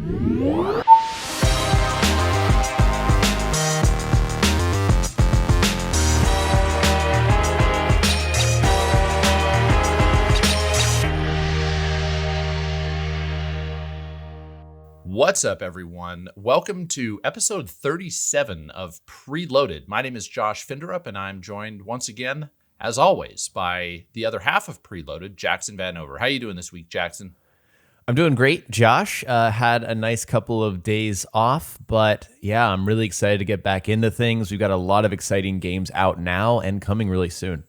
What's up, everyone? Welcome to episode 37 of Preloaded. My name is Josh Finderup, and I'm joined once again, as always, by the other half of Preloaded, Jackson Vanover. How you doing this week, Jackson? I'm doing great, Josh. Had a nice couple of days off, but yeah, I'm really excited to get back into things. We've got a lot of exciting games out now and coming really soon.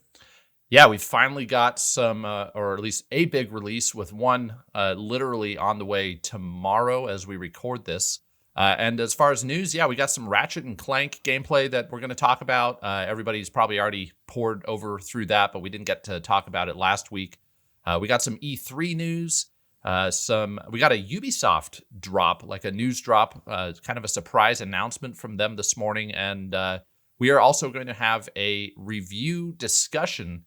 Yeah, we finally got some, or at least a big release with one literally on the way tomorrow as we record this. And as far as news, yeah, we got some Ratchet and Clank gameplay that we're going to talk about. Everybody's probably already poured over through that, but we didn't get to talk about it last week. We got some E3 news. We got a Ubisoft drop, like a news drop, kind of a surprise announcement from them this morning. And we are also going to have a review discussion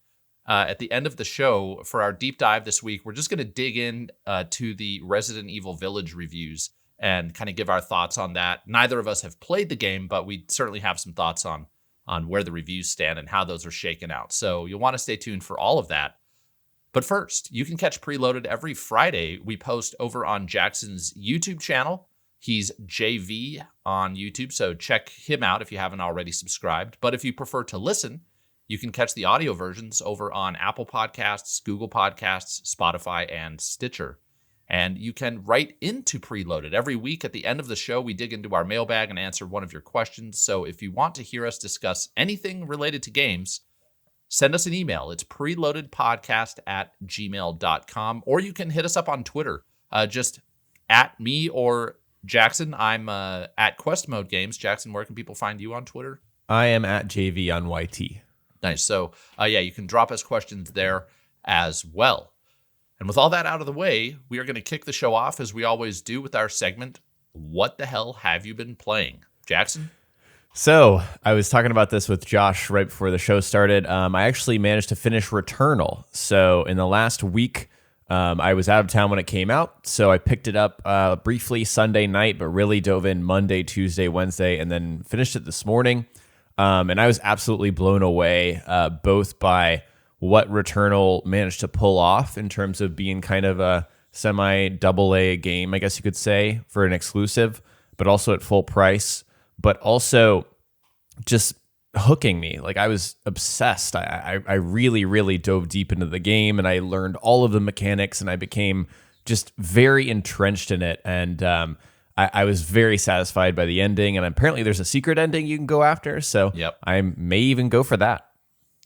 at the end of the show for our deep dive this week. We're just going to dig in to the Resident Evil Village reviews and kind of give our thoughts on that. Neither of us have played the game, but we certainly have some thoughts on where the reviews stand and how those are shaken out. So you'll want to stay tuned for all of that. But first, you can catch Preloaded every Friday. We post over on Jackson's YouTube channel. He's jayvee on YouTube, so check him out if you haven't already subscribed. But if you prefer to listen, you can catch the audio versions over on Apple Podcasts, Google Podcasts, Spotify, and Stitcher. And you can write into Preloaded. Every week at the end of the show, we dig into our mailbag and answer one of your questions. So if you want to hear us discuss anything related to games, send us an email. It's preloadedpodcast@gmail.com. Or you can hit us up on Twitter. Just at me or Jackson. I'm at Quest Mode Games. Jackson, where can people find you on Twitter? I am at jayvee on YT. Nice. So, yeah, you can drop us questions there as well. And with all that out of the way, we are going to kick the show off, as we always do, with our segment, What the Hell Have You Been Playing? Jackson? So, I was talking about this with Josh right before the show started. I actually managed to finish Returnal. So, in the last week, I was out of town when it came out, so I picked it up briefly Sunday night, but really dove in Monday, Tuesday, Wednesday, and then finished it this morning. And I was absolutely blown away, both by what Returnal managed to pull off in terms of being kind of a semi-double-A game, I guess you could say, for an exclusive, but also at full price, but also just hooking me. Like, I was obsessed. I really, really dove deep into the game, and I learned all of the mechanics, and I became just very entrenched in it, and I was very satisfied by the ending, and apparently there's a secret ending you can go after, so Yep. I may even go for that.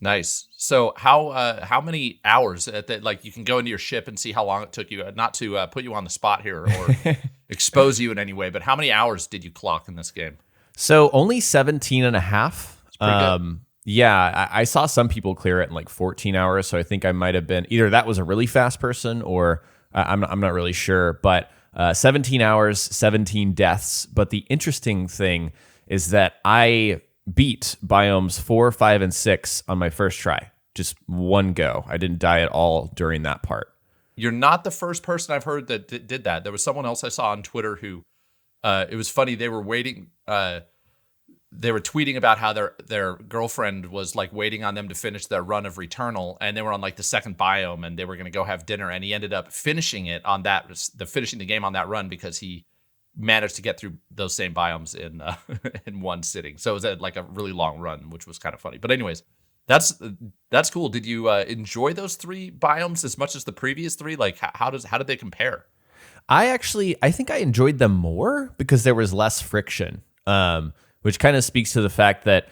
Nice. So how many hours like you can go into your ship and see how long it took you, not to put you on the spot here or expose you in any way, but how many hours did you clock in this game? So only 17 and a half. That's pretty good. Yeah, I saw some people clear it in like 14 hours, so I think I might have been, either that was a really fast person or I'm not really sure, but 17 hours, 17 deaths. But the interesting thing is that I beat biomes 4, 5, and 6 on my first try. Just one go. I didn't die at all during that part. You're not the first person I've heard that did that. There was someone else I saw on Twitter who, it was funny, they were waiting, they were tweeting about how their girlfriend was like waiting on them to finish their run of Returnal, and they were on like the second biome, and they were going to go have dinner, and he ended up finishing it on finishing the game on that run because he managed to get through those same biomes in in one sitting. So it was like a really long run, which was kind of funny. But anyways, that's cool. Did you enjoy those 3 biomes as much as the previous 3? Like how did they compare? I think I enjoyed them more because there was less friction, which kind of speaks to the fact that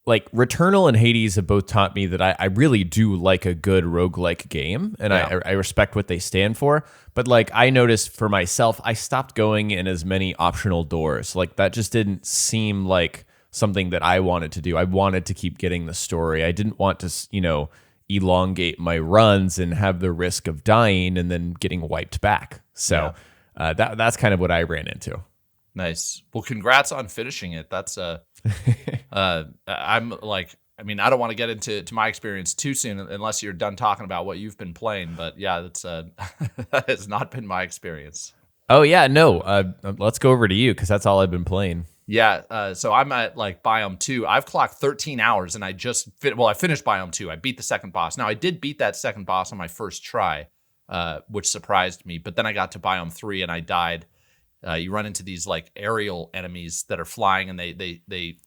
like Returnal and Hades have both taught me that I really do like a good roguelike game, and Yeah. I respect what they stand for. But like I noticed for myself, I stopped going in as many optional doors. Like that just didn't seem like something that I wanted to do. I wanted to keep getting the story. I didn't want to, elongate my runs and have the risk of dying and then getting wiped back. So that's kind of what I ran into. Nice. Well, congrats on finishing it. That's I'm like, I mean, I don't want to get into my experience too soon unless you're done talking about what you've been playing. But yeah, that's that has not been my experience. Oh yeah, no. Let's go over to you because that's all I've been playing. Yeah, so I'm at like Biome 2. I've clocked 13 hours and I I finished Biome 2. I beat the second boss. Now, I did beat that second boss on my first try, which surprised me. But then I got to Biome 3 and I died. You run into these like aerial enemies that are flying and they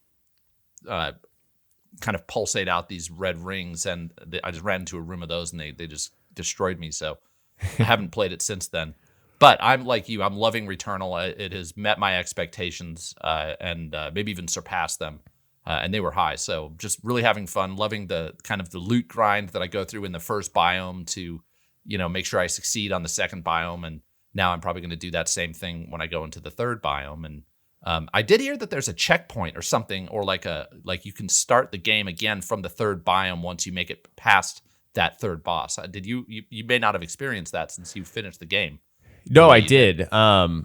kind of pulsate out these red rings. And I just ran into a room of those and they just destroyed me. So I haven't played it since then. But I'm like you. I'm loving Returnal. It has met my expectations and maybe even surpassed them. And they were high. So just really having fun, loving the kind of the loot grind that I go through in the first biome to, make sure I succeed on the second biome. And now I'm probably going to do that same thing when I go into the third biome. And I did hear that there's a checkpoint or something, or like you can start the game again from the third biome once you make it past that third boss. Did you may not have experienced that since you finished the game. No, I did.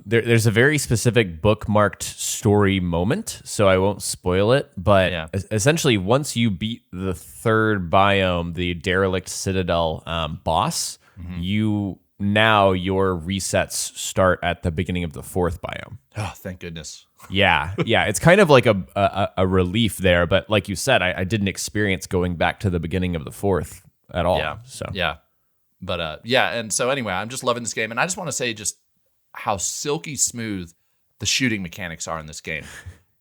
There's a very specific bookmarked story moment, so I won't spoil it. But essentially, once you beat the third biome, the Derelict Citadel boss, your resets start at the beginning of the fourth biome. Oh, thank goodness. Yeah. It's kind of like a relief there. But like you said, I didn't experience going back to the beginning of the fourth at all. Yeah. So yeah. But and so anyway, I'm just loving this game, and I just want to say just how silky smooth the shooting mechanics are in this game.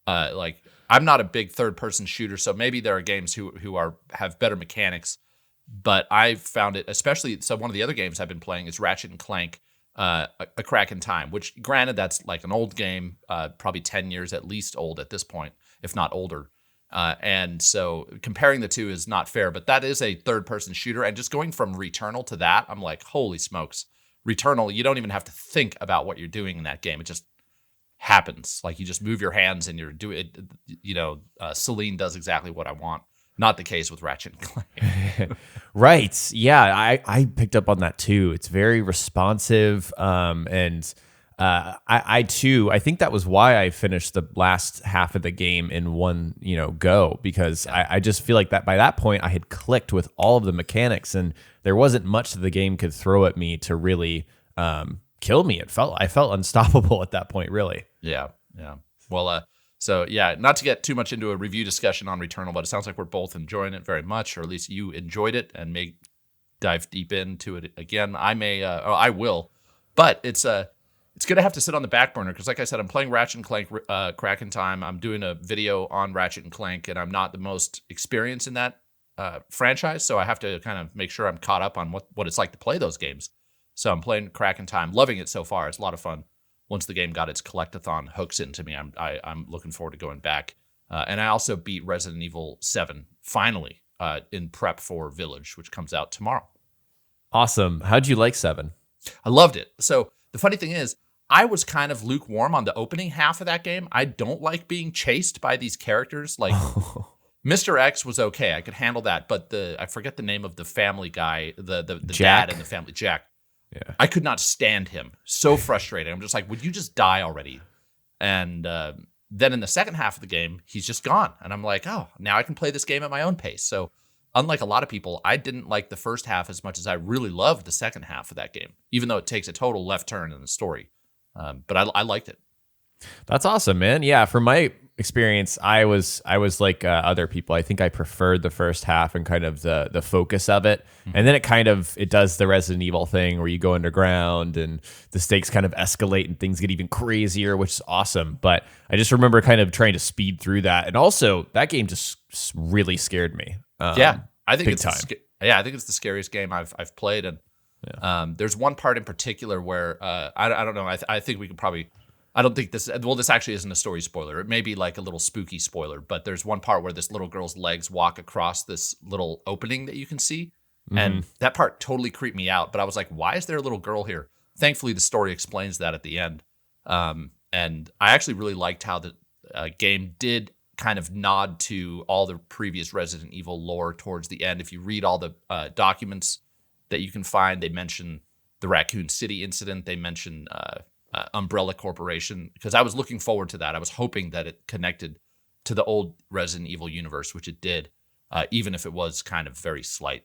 Like I'm not a big third-person shooter, so maybe there are games who have better mechanics, but I've found it especially. So one of the other games I've been playing is Ratchet and Clank, A Crack in Time, which granted that's like an old game, probably 10 years at least old at this point, if not older. And so comparing the two is not fair, but that is a third-person shooter. And just going from Returnal to that, I'm like, holy smokes. Returnal, you don't even have to think about what you're doing in that game. It just happens. Like you just move your hands and you're doing it. Celine does exactly what I want. Not the case with Ratchet and Clank. Right. Yeah, I picked up on that too. It's very responsive, and I too, I think that was why I finished the last half of the game in one, go, because I just feel like that by that point I had clicked with all of the mechanics and there wasn't much that the game could throw at me to really kill me. I felt unstoppable at that point, really. Yeah. Well, not to get too much into a review discussion on Returnal, but it sounds like we're both enjoying it very much, or at least you enjoyed it and may dive deep into it again. I will, but it's going to have to sit on the back burner because, like I said, I'm playing Ratchet and Clank Crack in Time. I'm doing a video on Ratchet and Clank, and I'm not the most experienced in that franchise, so I have to kind of make sure I'm caught up on what it's like to play those games. So I'm playing Crack in Time, loving it so far. It's a lot of fun. Once the game got its collectathon hooks into me, I'm looking forward to going back. And I also beat Resident Evil 7 finally in prep for Village, which comes out tomorrow. Awesome. How'd you like 7? I loved it. So the funny thing is, I was kind of lukewarm on the opening half of that game. I don't like being chased by these characters. Like Mr. X was okay. I could handle that. But I forget the name of the family guy, the dad in the family, Jack. Yeah. I could not stand him. So frustrating. I'm just like, would you just die already? And then in the second half of the game, he's just gone. And I'm like, oh, now I can play this game at my own pace. So unlike a lot of people, I didn't like the first half as much as I really loved the second half of that game, even though it takes a total left turn in the story. But I liked it. That's awesome, man. Yeah, from my experience, I was like other people. I think I preferred the first half and kind of the focus of it. Mm-hmm. And then it does the Resident Evil thing where you go underground and the stakes kind of escalate and things get even crazier, which is awesome. But I just remember kind of trying to speed through that. And also that game just really scared me. I think it's time. I think it's the scariest game I've played. And there's one part in particular where I don't know. I think we could probably. I don't think this. Well, this actually isn't a story spoiler. It may be like a little spooky spoiler. But there's one part where this little girl's legs walk across this little opening that you can see, and that part totally creeped me out. But I was like, why is there a little girl here? Thankfully, the story explains that at the end. And I actually really liked how the game did kind of nod to all the previous Resident Evil lore towards the end. If you read all the documents that you can find, they mention the Raccoon City incident. They mention Umbrella Corporation, because I was looking forward to that. I was hoping that it connected to the old Resident Evil universe, which it did, even if it was kind of very slight.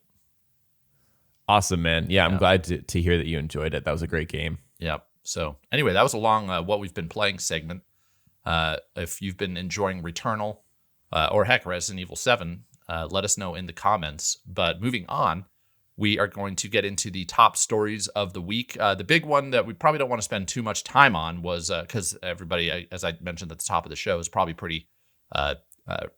Awesome, man. Yeah, I'm glad to hear that you enjoyed it. That was a great game. Yeah. So anyway, that was a long what we've been playing segment. If you've been enjoying Returnal or heck, Resident Evil 7, let us know in the comments. But moving on, we are going to get into the top stories of the week. The big one that we probably don't want to spend too much time on was because everybody, as I mentioned at the top of the show, is probably pretty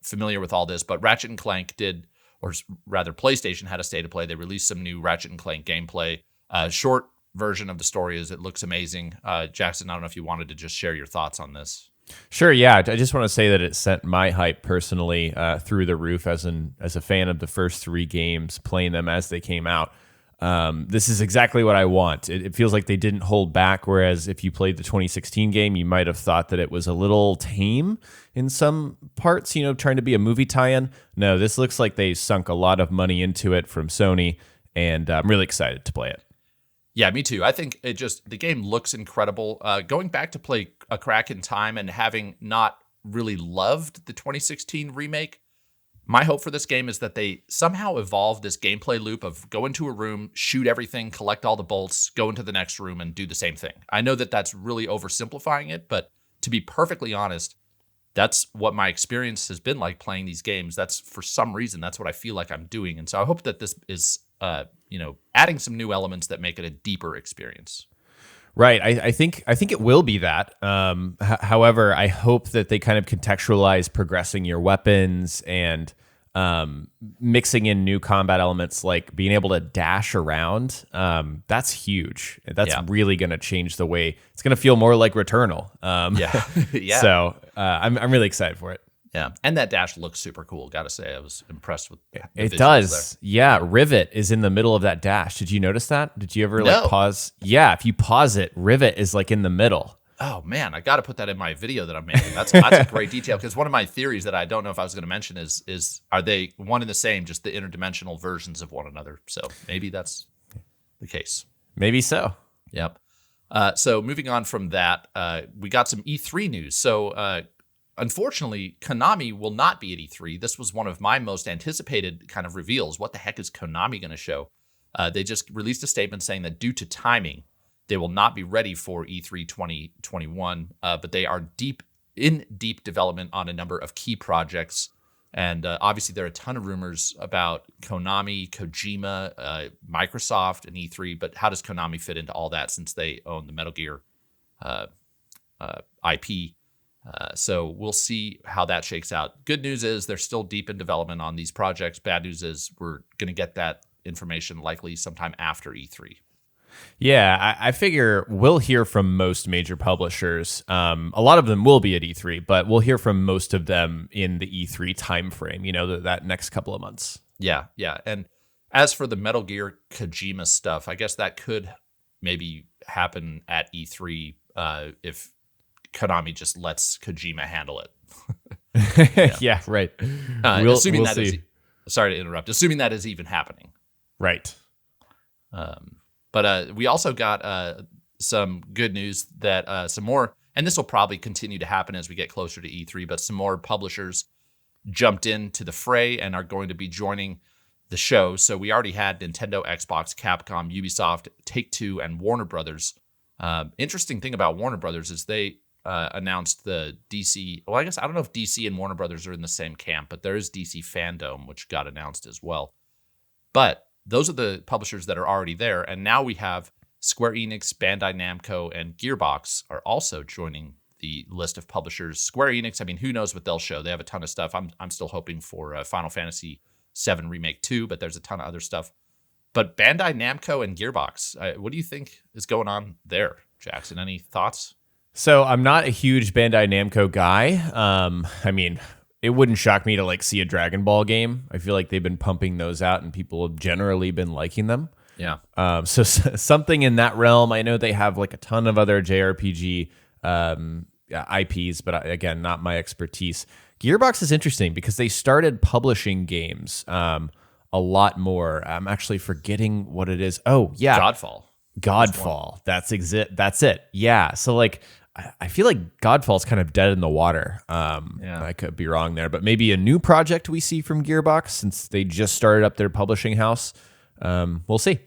familiar with all this. But Ratchet and Clank did, or rather PlayStation had a state of play. They released some new Ratchet and Clank gameplay. Short version of the story is it looks amazing. Jackson, I don't know if you wanted to just share your thoughts on this. Sure, yeah. I just want to say that it sent my hype personally through the roof as a fan of the first 3 games, playing them as they came out. This is exactly what I want. It feels like they didn't hold back, whereas if you played the 2016 game, you might have thought that it was a little tame in some parts, trying to be a movie tie-in. No, this looks like they sunk a lot of money into it from Sony, and I'm really excited to play it. Yeah, me too. I think the game looks incredible. Going back to play A Crack in Time and having not really loved the 2016 remake, my hope for this game is that they somehow evolve this gameplay loop of go into a room, shoot everything, collect all the bolts, go into the next room, and do the same thing. I know that that's really oversimplifying it, but to be perfectly honest, that's what my experience has been like playing these games. That's, for some reason, that's what I feel like I'm doing. And so I hope that this is adding some new elements that make it a deeper experience. Right. I think it will be that. However, I hope that they kind of contextualize progressing your weapons and mixing in new combat elements like being able to dash around. That's huge. That's really going to change the way it's going to feel more like Returnal. Yeah. So I'm really excited for it. Yeah, and that dash looks super cool. Got to say, I was impressed with it. Does there. Yeah, Rivet is in the middle of that dash. Did you notice that? Did you ever pause? Yeah, if you pause it, Rivet is like in the middle. Oh man, I got to put that in my video that I'm making. That's a great detail, because one of my theories that I don't know if I was going to mention is are they one and the same, just the interdimensional versions of one another? So maybe that's the case. Maybe so. Yep. So moving on from that, we got some E3 news. So. Unfortunately, Konami will not be at E3. This was one of my most anticipated kind of reveals. What the heck is Konami going to show? They just released a statement saying that due to timing, they will not be ready for E3 2021, but they are deep development on a number of key projects. And obviously, there are a ton of rumors about Konami, Kojima, Microsoft, and E3. But how does Konami fit into all that, since they own the Metal Gear IP? So we'll see how that shakes out. Good news is they're still deep in development on these projects. Bad news is we're going to get that information likely sometime after E3. Yeah, I figure we'll hear from most major publishers. A lot of them will be at E3, but we'll hear from most of them in the E3 timeframe, that next couple of months. Yeah. And as for the Metal Gear Kojima stuff, I guess that could maybe happen at E3 if Konami just lets Kojima handle it. Yeah, right. Assuming that is, sorry to interrupt. Assuming that is even happening, right? But we also got some good news that some more, and this will probably continue to happen as we get closer to E3. But some more publishers jumped into the fray and are going to be joining the show. So we already had Nintendo, Xbox, Capcom, Ubisoft, Take-Two, and Warner Brothers. Interesting thing about Warner Brothers is they announced the DC. Well, I guess I don't know if DC and Warner Brothers are in the same camp, but there is DC Fandom, which got announced as well. But those are the publishers that are already there, and now we have Square Enix, Bandai Namco, and Gearbox are also joining the list of publishers. Square Enix, I mean, who knows what they'll show? They have a ton of stuff. I'm still hoping for Final Fantasy VII Remake 2, but there's a ton of other stuff. But Bandai Namco and Gearbox, what do you think is going on there, Jackson? Any thoughts? So I'm not a huge Bandai Namco guy. I mean, it wouldn't shock me to see a Dragon Ball game. I feel like they've been pumping those out and people have generally been liking them. Yeah. So something in that realm. I know they have a ton of other JRPG IPs, but again, not my expertise. Gearbox is interesting because they started publishing games a lot more. I'm actually forgetting what it is. Oh, yeah. Godfall. That's it. Yeah. So I feel like Godfall's kind of dead in the water. I could be wrong there, but maybe a new project we see from Gearbox since they just started up their publishing house. We'll see.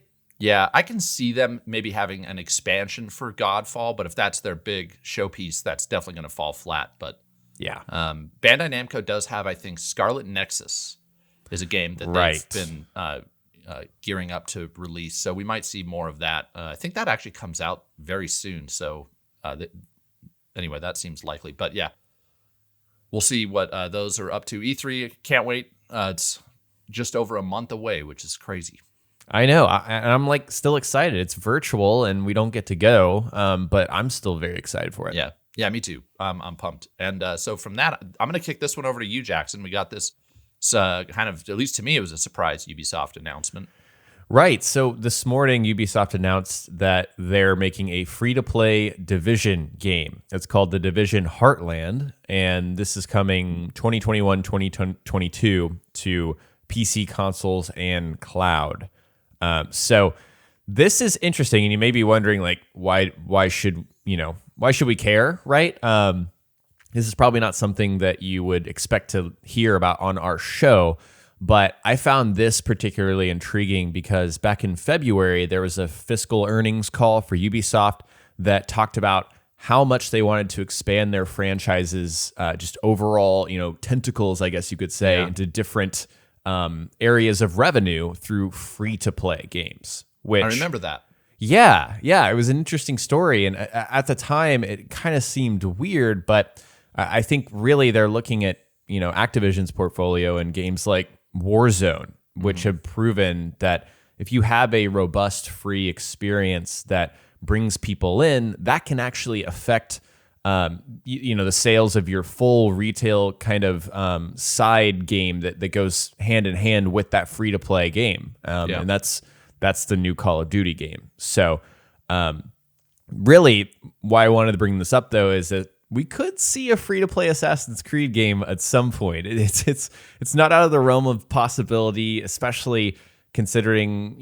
Yeah, I can see them maybe having an expansion for Godfall, but if that's their big showpiece, that's definitely going to fall flat. But Yeah. Bandai Namco does have, I think, Scarlet Nexus is a game that they've been gearing up to release. So we might see more of that. I think that actually comes out very soon. So anyway, that seems likely. But yeah, we'll see what those are up to. E3, can't wait. It's just over a month away, which is crazy. I know. I'm like still excited. It's virtual and we don't get to go, but I'm still very excited for it. Yeah, me too. I'm pumped. And so from that, I'm going to kick this one over to you, Jackson. We got this kind of, at least to me, it was a surprise Ubisoft announcement. Right. So this morning, Ubisoft announced that they're making a free-to-play Division game. It's called the Division Heartland, and this is coming 2021, 2022 to PC, consoles, and cloud. So this is interesting, and you may be wondering, like, why should we care, right? This is probably not something that you would expect to hear about on our show, but I found this particularly intriguing because back in February, there was a fiscal earnings call for Ubisoft that talked about how much they wanted to expand their franchises, just overall, tentacles, I guess you could say, into different areas of revenue through free-to-play games. Which I remember that. Yeah, it was an interesting story, and at the time, it kind of seemed weird, but I think really they're looking at Activision's portfolio and games like Warzone, which have proven that if you have a robust free experience that brings people in, that can actually affect the sales of your full retail kind of side game that goes hand in hand with that free to play game, and that's the new Call of Duty game. So really, why I wanted to bring this up though is that we could see a free-to-play Assassin's Creed game at some point. It's not out of the realm of possibility, especially considering,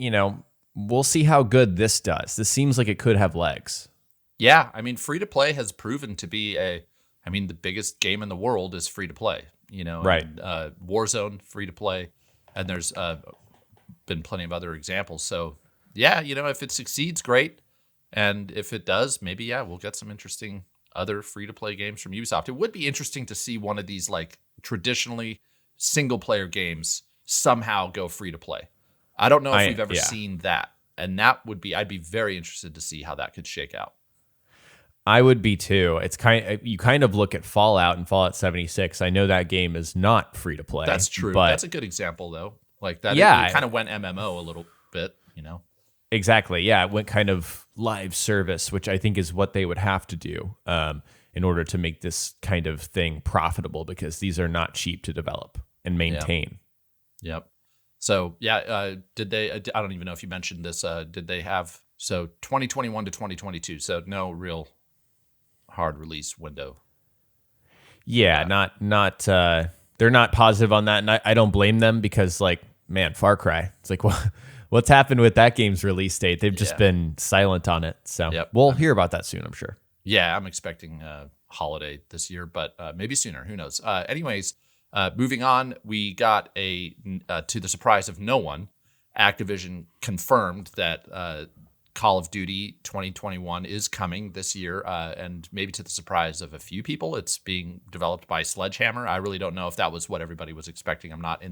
we'll see how good this does. This seems like it could have legs. Yeah, I mean, free-to-play has proven to be the biggest game in the world is free-to-play. Right. And, Warzone, free-to-play, and there's been plenty of other examples. So, yeah, if it succeeds, great. And if it does, maybe, we'll get some interesting other free-to-play games from Ubisoft. It would be interesting to see one of these like traditionally single-player games somehow go free-to-play. I don't know if we've ever seen that, and I'd be very interested to see how that could shake out. I would be too. It's you kind of look at Fallout and Fallout 76. I know that game is not free-to-play. That's true. But that's a good example though. Like that, it kind of went MMO a little bit, Exactly. Yeah, it went kind of live service, which I think is what they would have to do in order to make this kind of thing profitable, because these are not cheap to develop and maintain. Yep. So did they? I don't even know if you mentioned this. Did they have 2021 to 2022? So no real hard release window. Yeah, not. They're not positive on that, and I don't blame them because, like, man, Far Cry. It's like, well. What's happened with that game's release date? They've just been silent on it. So we'll hear about that soon, I'm sure. Yeah, I'm expecting a holiday this year, but maybe sooner. Who knows? Anyways, moving on, we got to the surprise of no one, Activision confirmed that Call of Duty 2021 is coming this year, and maybe to the surprise of a few people, it's being developed by Sledgehammer. I really don't know if that was what everybody was expecting. I'm not in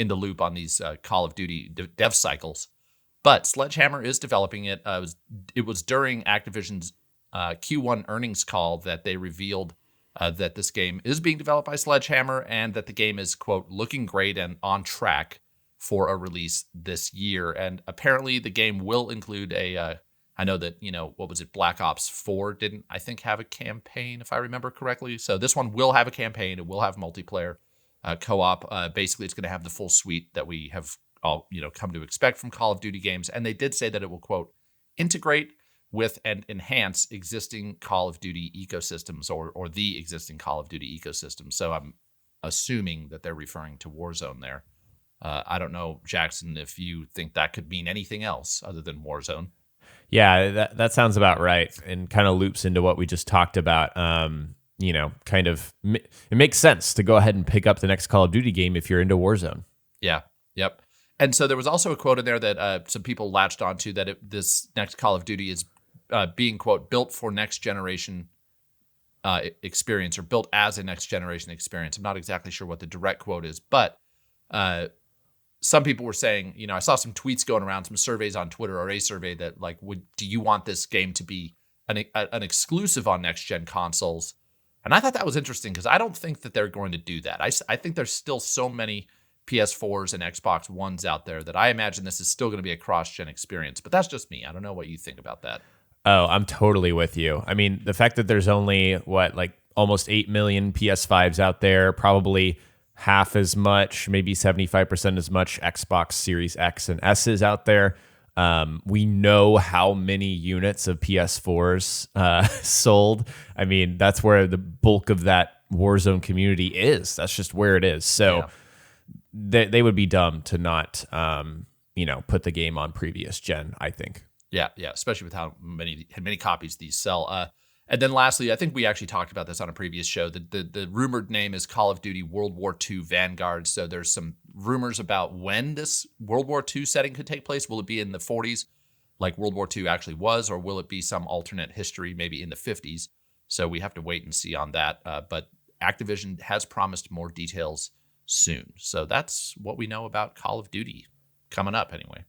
the loop on these Call of Duty dev cycles, but Sledgehammer is developing it. It was during Activision's Q1 earnings call that they revealed that this game is being developed by Sledgehammer and that the game is, quote, looking great and on track for a release this year. And apparently the game will include I know that, what was it? Black Ops 4 didn't, I think, have a campaign, if I remember correctly. So this one will have a campaign. It will have multiplayer. Co-op. Basically, it's going to have the full suite that we have all come to expect from Call of Duty games. And they did say that it will, quote, integrate with and enhance existing Call of Duty ecosystems or the existing Call of Duty ecosystem. So I'm assuming that they're referring to Warzone there. I don't know, Jackson, if you think that could mean anything else other than Warzone. Yeah, that sounds about right, and kind of loops into what we just talked about. Kind of, it makes sense to go ahead and pick up the next Call of Duty game if you're into Warzone. Yeah. Yep. And so there was also a quote in there that some people latched onto that this next Call of Duty is being, quote, built for next generation experience, or built as a next generation experience. I'm not exactly sure what the direct quote is, but some people were saying, I saw some tweets going around, some surveys on Twitter, or a survey that like, do you want this game to be an exclusive on next gen consoles? And I thought that was interesting because I don't think that they're going to do that. I think there's still so many PS4s and Xbox Ones out there that I imagine this is still going to be a cross-gen experience. But that's just me. I don't know what you think about that. Oh, I'm totally with you. I mean, the fact that there's only, almost 8 million PS5s out there, probably half as much, maybe 75% as much Xbox Series X and S's out there. We know how many units of PS4s sold. I mean, that's where the bulk of that Warzone community is. That's just where it is. So they would be dumb to not, put the game on previous gen, I think. Yeah, especially with how many copies these sell. And then lastly, I think we actually talked about this on a previous show. The rumored name is Call of Duty World War II Vanguard. So there's some rumors about when this World War II setting could take place. Will it be in the 40s like World War II actually was, or will it be some alternate history, maybe in the 50s? So we have to wait and see on that. But Activision has promised more details soon. So that's what we know about Call of Duty coming up anyway.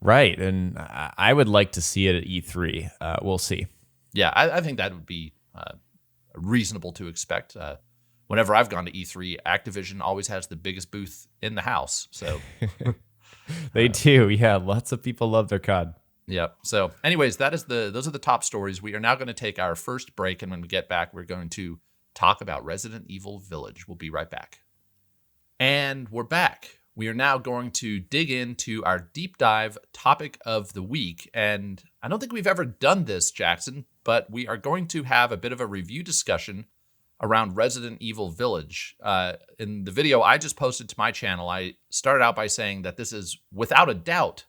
Right. And I would like to see it at E3. We'll see. Yeah, I think that would be reasonable to expect. Whenever I've gone to E3, Activision always has the biggest booth in the house. So they do. Yeah, lots of people love their COD. Yeah. So anyways, those are the top stories. We are now going to take our first break, and when we get back, we're going to talk about Resident Evil Village. We'll be right back. And we're back. We are now going to dig into our deep dive topic of the week. And I don't think we've ever done this, Jackson, but we are going to have a bit of a review discussion around Resident Evil Village. In the video I just posted to my channel, I started out by saying that this is, without a doubt,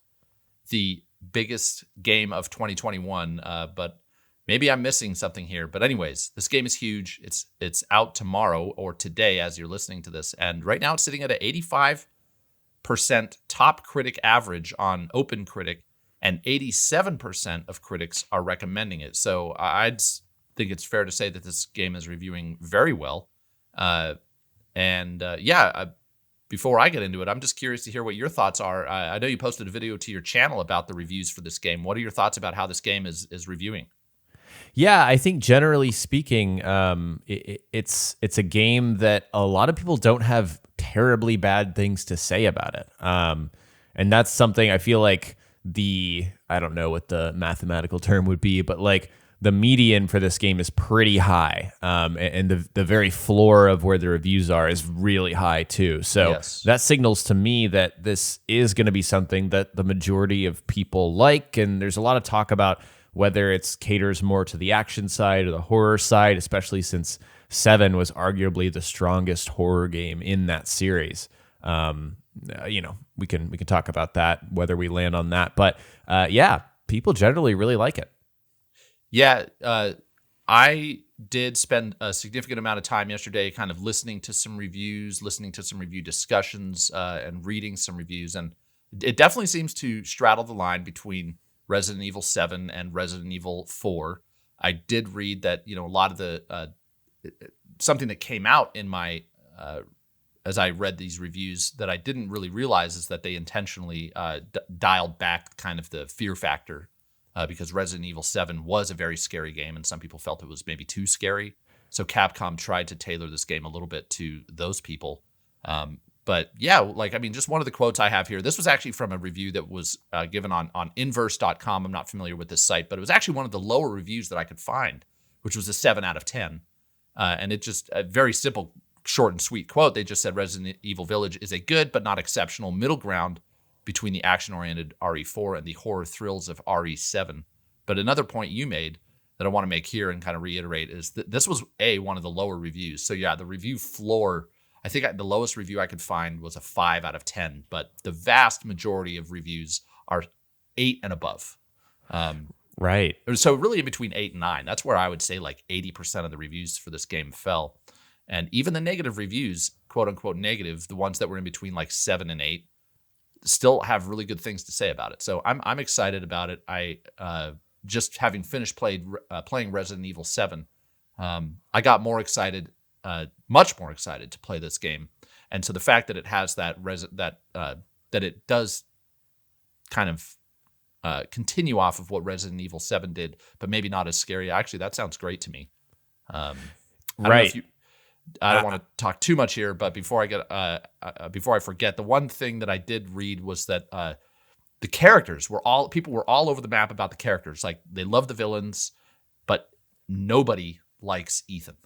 the biggest game of 2021, but maybe I'm missing something here. But anyways, this game is huge. It's out tomorrow, or today as you're listening to this. And right now it's sitting at an 85% top critic average on OpenCritic, and 87% of critics are recommending it. So I'd think it's fair to say that this game is reviewing very well. Before I get into it, I'm just curious to hear what your thoughts are. I know you posted a video to your channel about the reviews for this game. What are your thoughts about how this game is reviewing? Yeah, I think generally speaking, it's a game that a lot of people don't have terribly bad things to say about it. And that's something I feel like I don't know what the mathematical term would be, but like the median for this game is pretty high. And the very floor of where the reviews are is really high too. So yes, that signals to me that this is going to be something that the majority of people like. And there's a lot of talk about whether it caters more to the action side or the horror side, especially since 7 was arguably the strongest horror game in that series. We can talk about that, whether we land on that. But people generally really like it. Yeah, I did spend a significant amount of time yesterday kind of listening to some reviews, listening to some review discussions, and reading some reviews. And it definitely seems to straddle the line between Resident Evil 7 and Resident Evil 4. I did read that, a lot of the something that came out in my as I read these reviews that I didn't really realize is that they intentionally dialed back kind of the fear factor because Resident Evil 7 was a very scary game, and some people felt it was maybe too scary. So Capcom tried to tailor this game a little bit to those people. But yeah, just one of the quotes I have here, this was actually from a review that was given on inverse.com. I'm not familiar with this site, but it was actually one of the lower reviews that I could find, which was a 7 out of 10. And it just a very simple, short and sweet quote. They just said Resident Evil Village is a good but not exceptional middle ground between the action-oriented RE4 and the horror thrills of RE7. But another point you made that I want to make here and kind of reiterate is that this was one of the lower reviews. So yeah, the review floor, I think the lowest review I could find was a 5 out of 10, but the vast majority of reviews are 8 and above. Right. So really in between 8 and 9, that's where I would say like 80% of the reviews for this game fell. And even the negative reviews, quote unquote negative, the ones that were in between like 7 and 8, still have really good things to say about it. So I'm excited about it. I just having finished playing Resident Evil 7, I got more excited, much more excited to play this game. And so the fact that it has that it does kind of continue off of what Resident Evil 7 did, but maybe not as scary. Actually, that sounds great to me. Right. I don't want to talk too much here, but before I forget, the one thing that I did read was that the characters people were all over the map about the characters. Like, they love the villains, but nobody likes Ethan.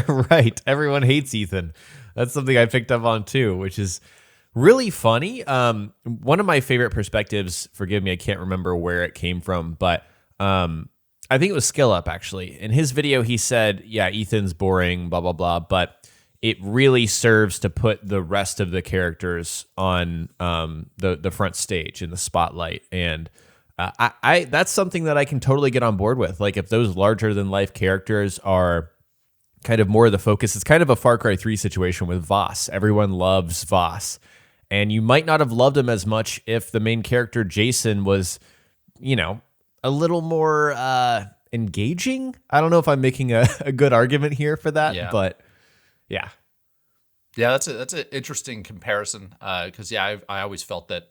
Right. Everyone hates Ethan. That's something I picked up on too, which is really funny. One of my favorite perspectives, forgive me, I can't remember where it came from, but I think it was Skill Up, actually. In his video, he said, yeah, Ethan's boring, blah, blah, blah, but it really serves to put the rest of the characters on the front stage in the spotlight. And I that's something that I can totally get on board with. Like, if those larger-than-life characters are kind of more of the focus, it's kind of a Far Cry 3 situation with Voss. Everyone loves Voss. And you might not have loved him as much if the main character, Jason, was, a little more engaging. I don't know if I'm making a good argument here for that, but yeah. Yeah, that's an interesting comparison, because, I always felt that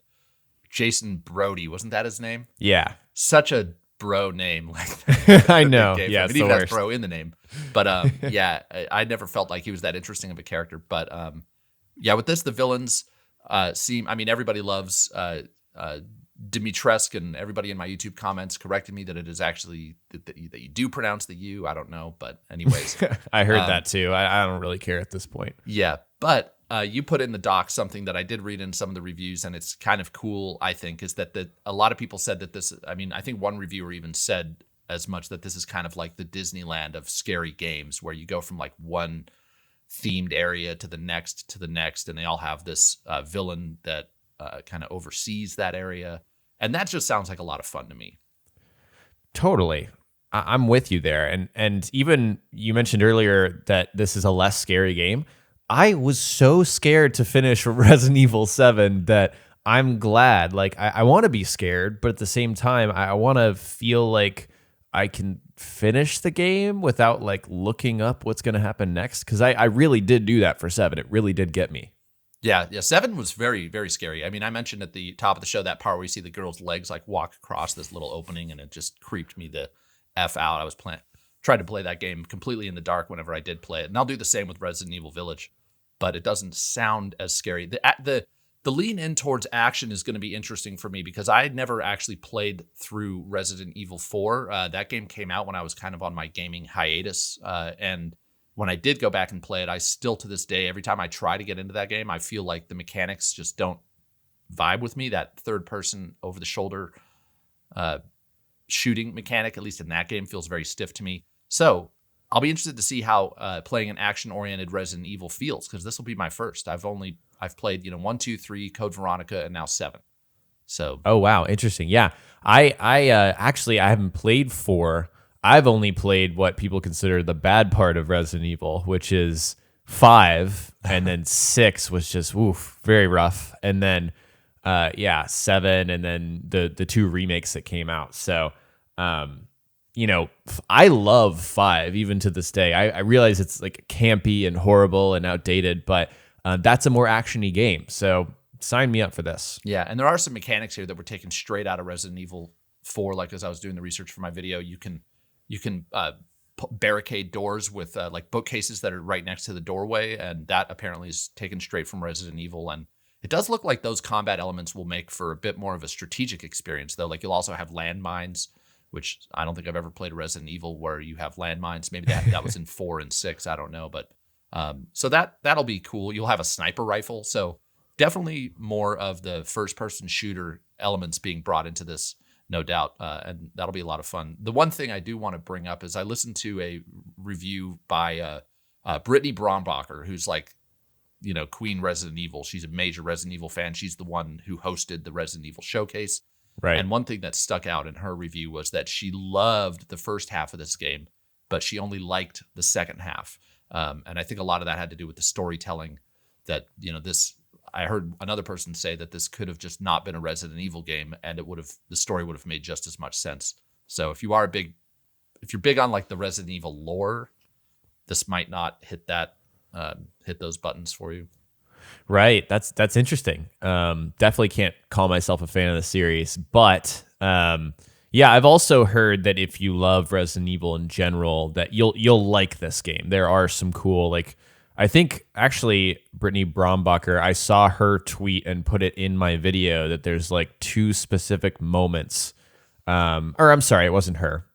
Jason Brody, wasn't that his name? Yeah. Such a bro name. Like I know. Yeah, it even has bro in the name. But I never felt like he was that interesting of a character. But with this, the villains seem, everybody loves Dimitrescu, and everybody in my YouTube comments corrected me that it is actually that you do pronounce the U. I don't know, but anyways. I heard that too. I don't really care at this point. Yeah, but you put in the doc something that I did read in some of the reviews, and it's kind of cool, I think, is that a lot of people said that this, I think one reviewer even said as much that this is kind of like the Disneyland of scary games, where you go from like one themed area to the next, and they all have this villain that kind of oversees that area. And that just sounds like a lot of fun to me. Totally. I'm with you there. And even you mentioned earlier that this is a less scary game. I was so scared to finish Resident Evil 7 that I'm glad. Like, I want to be scared, but at the same time, I want to feel like I can finish the game without like looking up what's going to happen next. Because I really did do that for 7. It really did get me. Yeah, 7 was very, very scary. I mentioned at the top of the show that part where you see the girl's legs like walk across this little opening, and it just creeped me the F out. I was tried to play that game completely in the dark whenever I did play it. And I'll do the same with Resident Evil Village, but it doesn't sound as scary. The lean in towards action is going to be interesting for me, because I had never actually played through Resident Evil 4. That game came out when I was kind of on my gaming hiatus, and when I did go back and play it, I still, to this day, every time I try to get into that game, I feel like the mechanics just don't vibe with me. That third-person, over-the-shoulder shooting mechanic, at least in that game, feels very stiff to me. So I'll be interested to see how playing an action-oriented Resident Evil feels, because this will be my first. I've played 1, 2, 3, Code Veronica, and now 7. So. Oh wow, interesting. Yeah, I actually I haven't played 4. I've only played what people consider the bad part of Resident Evil, which is 5, and then 6 was just very rough, and then 7, and then the 2 remakes that came out. So, I love 5 even to this day. I realize it's like campy and horrible and outdated, but that's a more actiony game. So sign me up for this. Yeah, and there are some mechanics here that were taken straight out of Resident Evil 4. Like, as I was doing the research for my video, you can barricade doors with like bookcases that are right next to the doorway, and that apparently is taken straight from Resident Evil. And it does look like those combat elements will make for a bit more of a strategic experience, though. Like, you'll also have landmines, which I don't think I've ever played a Resident Evil where you have landmines. Maybe that was in 4 and 6. I don't know, but so that'll be cool. You'll have a sniper rifle, so definitely more of the first-person shooter elements being brought into this. No doubt, and that'll be a lot of fun. The one thing I do want to bring up is I listened to a review by Brittany Brombacher, who's like, Queen Resident Evil. She's a major Resident Evil fan. She's the one who hosted the Resident Evil Showcase. Right. And one thing that stuck out in her review was that she loved the first half of this game, but she only liked the second half. And I think a lot of that had to do with the storytelling that, this I heard another person say that this could have just not been a Resident Evil game, and the story would have made just as much sense. So if you're big on like the Resident Evil lore, this might not hit those buttons for you. Right. That's interesting. Definitely can't call myself a fan of the series, but yeah, I've also heard that if you love Resident Evil in general, that you'll like this game. There are some cool, like, I think actually Brittany Brombacher, I saw her tweet and put it in my video that there's like 2 specific moments. Or I'm sorry, it wasn't her.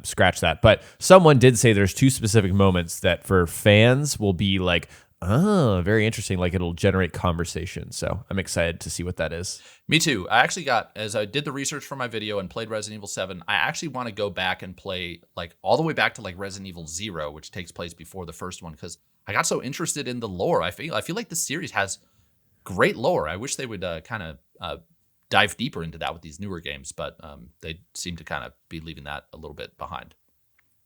Scratch that. But someone did say there's 2 specific moments that for fans will be like, oh, very interesting. Like it'll generate conversation. So I'm excited to see what that is. Me too. I actually as I did the research for my video and played Resident Evil 7, I actually want to go back and play like all the way back to like Resident Evil 0, which takes place before the first one, because I got so interested in the lore. I feel like the series has great lore. I wish they would kind of dive deeper into that with these newer games, but they seem to kind of be leaving that a little bit behind.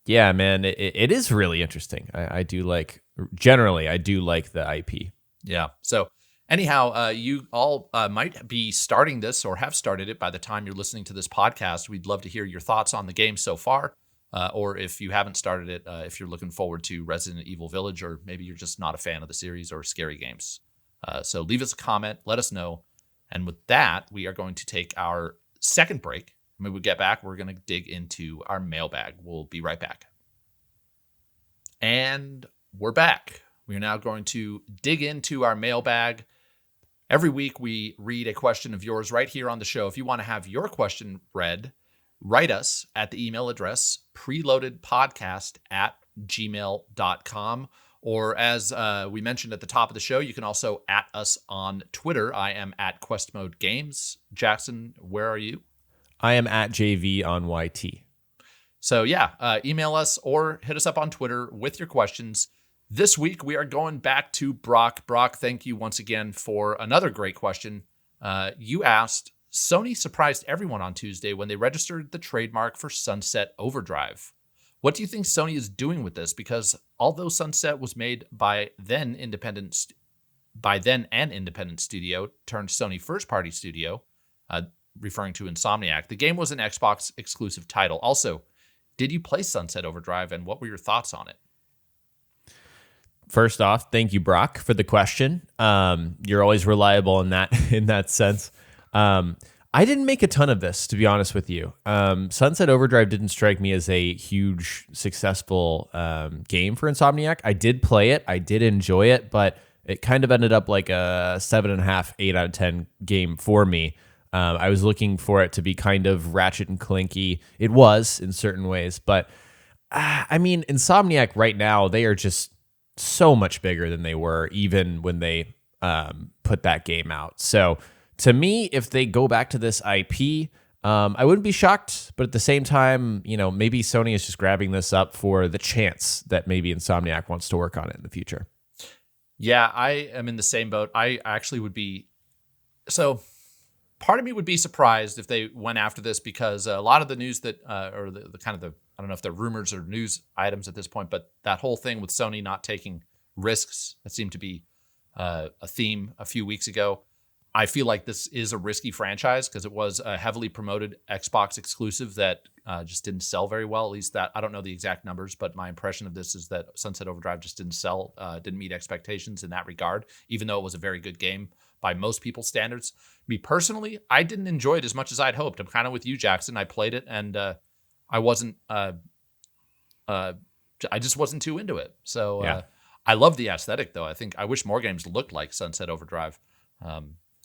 Yeah, man, it is really interesting. I do like the IP. Yeah. So anyhow, you all might be starting this or have started it by the time you're listening to this podcast. We'd love to hear your thoughts on the game so far. Or if you haven't started it, if you're looking forward to Resident Evil Village, or maybe you're just not a fan of the series or scary games. So leave us a comment, let us know. And with that, we are going to take our second break. When we get back, we're going to dig into our mailbag. We'll be right back. And we're back. We are now going to dig into our mailbag. Every week, we read a question of yours right here on the show. If you want to have your question read, write us at the email address preloadedpodcast@gmail.com. Or as we mentioned at the top of the show, you can also @ us on Twitter. I am at QuestModeGames. Jackson, where are you? I am at jayvee on YT. So yeah, email us or hit us up on Twitter with your questions. This week, we are going back to Brock. Brock, thank you once again for another great question. You asked, Sony surprised everyone on Tuesday when they registered the trademark for Sunset Overdrive. What do you think Sony is doing with this? Because although Sunset was made by then an independent studio turned Sony first-party studio, referring to Insomniac, the game was an Xbox exclusive title. Also, did you play Sunset Overdrive, and what were your thoughts on it? First off, thank you, Brock, for the question. You're always reliable in that sense. I didn't make a ton of this, to be honest with you. Sunset Overdrive didn't strike me as a huge, successful game for Insomniac. I did play it. I did enjoy it, but it kind of ended up like a 7.5, 8 out of 10 game for me. I was looking for it to be kind of Ratchet and Clanky. It was in certain ways, but I mean, Insomniac right now, they are just so much bigger than they were even when they put that game out. So to me, if they go back to this IP, I wouldn't be shocked. But at the same time, maybe Sony is just grabbing this up for the chance that maybe Insomniac wants to work on it in the future. Yeah, I am in the same boat. I actually would be. So part of me would be surprised if they went after this, because a lot of the news that, or the kind of the, I don't know if they're rumors or news items at this point, but that whole thing with Sony not taking risks, that seemed to be a theme a few weeks ago. I feel like this is a risky franchise because it was a heavily promoted Xbox exclusive that just didn't sell very well. At least that, I don't know the exact numbers, but my impression of this is that Sunset Overdrive just didn't meet expectations in that regard, even though it was a very good game by most people's standards. Me personally, I didn't enjoy it as much as I'd hoped. I'm kind of with you, Jackson. I played it and I wasn't, I just wasn't too into it. So yeah. I love the aesthetic though. I wish more games looked like Sunset Overdrive.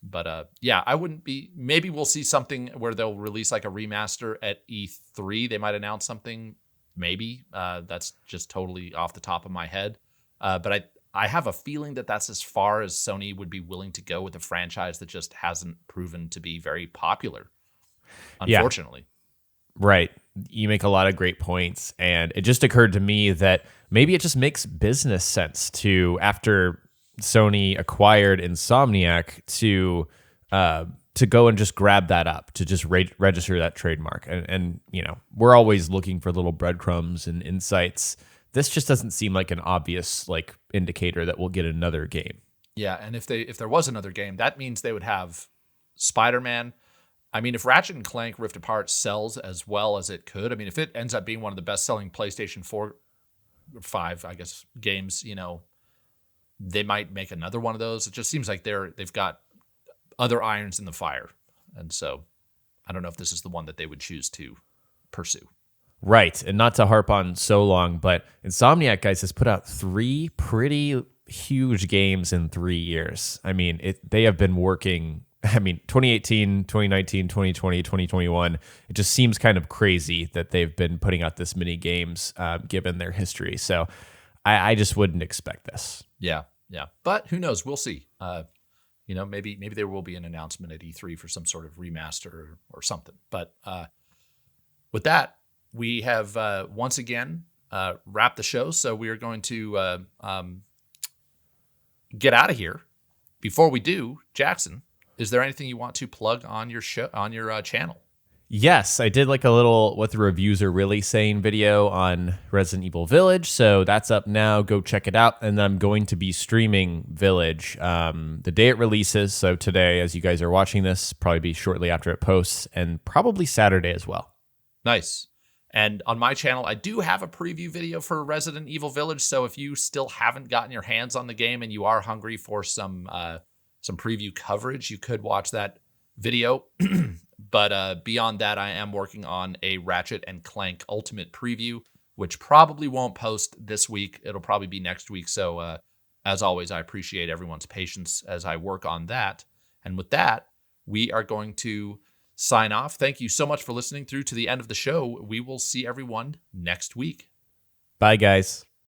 But yeah, I wouldn't be. Maybe we'll see something where they'll release like a remaster at E3. They might announce something. Maybe that's just totally off the top of my head. But I have a feeling that that's as far as Sony would be willing to go with a franchise that just hasn't proven to be very popular, unfortunately. Yeah. Right. You make a lot of great points, and it just occurred to me that maybe it just makes business sense to, after Sony acquired Insomniac, to go and just grab that up, to just register that trademark. And we're always looking for little breadcrumbs and insights. This just doesn't seem like an obvious indicator that we'll get another game. Yeah, and if there was another game, that means they would have Spider-Man. I mean, if Ratchet and Clank Rift Apart sells as well as it could, I mean, if it ends up being one of the best-selling PlayStation 4 or 5, I guess, games, they might make another one of those. It just seems like they've got other irons in the fire. And so I don't know if this is the one that they would choose to pursue. Right. And not to harp on so long, but Insomniac, guys, has put out 3 pretty huge games in 3 years. I mean, they have been working, 2018, 2019, 2020, 2021. It just seems kind of crazy that they've been putting out this many games given their history. So I just wouldn't expect this. Yeah. But who knows? We'll see. Maybe there will be an announcement at E3 for some sort of remaster or something. But with that, we have once again wrapped the show. So we are going to get out of here. Before we do, Jackson, is there anything you want to plug on your show, on your channel? Yes, I did like a little what the reviews are really saying video on Resident Evil Village, so that's up now. Go check it out. And I'm going to be streaming Village the day it releases. So today, as you guys are watching this, probably be shortly after it posts, and probably Saturday as well. Nice. And on my channel, I do have a preview video for Resident Evil Village. So if you still haven't gotten your hands on the game and you are hungry for some preview coverage, you could watch that video. But beyond that, I am working on a Ratchet and Clank Ultimate preview, which probably won't post this week. It'll probably be next week. So as always, I appreciate everyone's patience as I work on that. And with that, we are going to sign off. Thank you so much for listening through to the end of the show. We will see everyone next week. Bye, guys.